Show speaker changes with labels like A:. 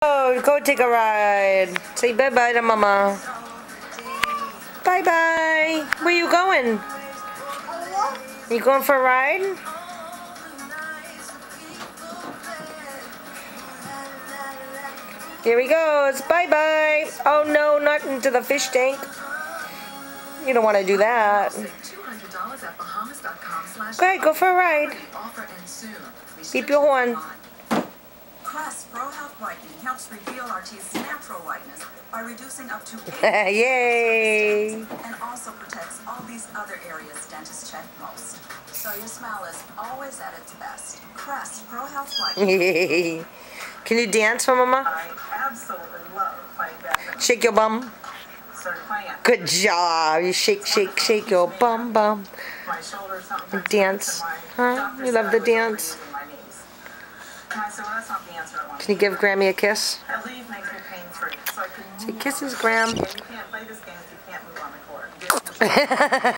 A: Oh, go take a ride. Say bye-bye to Mama. Bye-bye. Where you going? You going for a ride? Here he goes. Bye-bye. Oh, no, not into the fish tank. You don't want to do that. Go ahead, go for a ride. Beep your horn.
B: Crest Pro Health Whitening helps reveal our teeth's natural whiteness by reducing up to 80%
A: Yay!
B: and also protects all these other areas dentists check most. So your smile is always at its best. Crest Pro Health Whitening.
A: Can you dance for Mama?
C: I absolutely love playing badminton.
A: Shake your bum.
C: Started playing it.
A: Good job. You shake, shake, shake your bum bum.
C: My shoulders, something
A: Dance. Huh? You love the dance?
C: And I said, well, that's not the answer I want.
A: Can you give Grammy a kiss?
C: That leave makes me pain-free. So I can
A: Say kisses, Gram.
C: You can't play this game if you can't move on the court.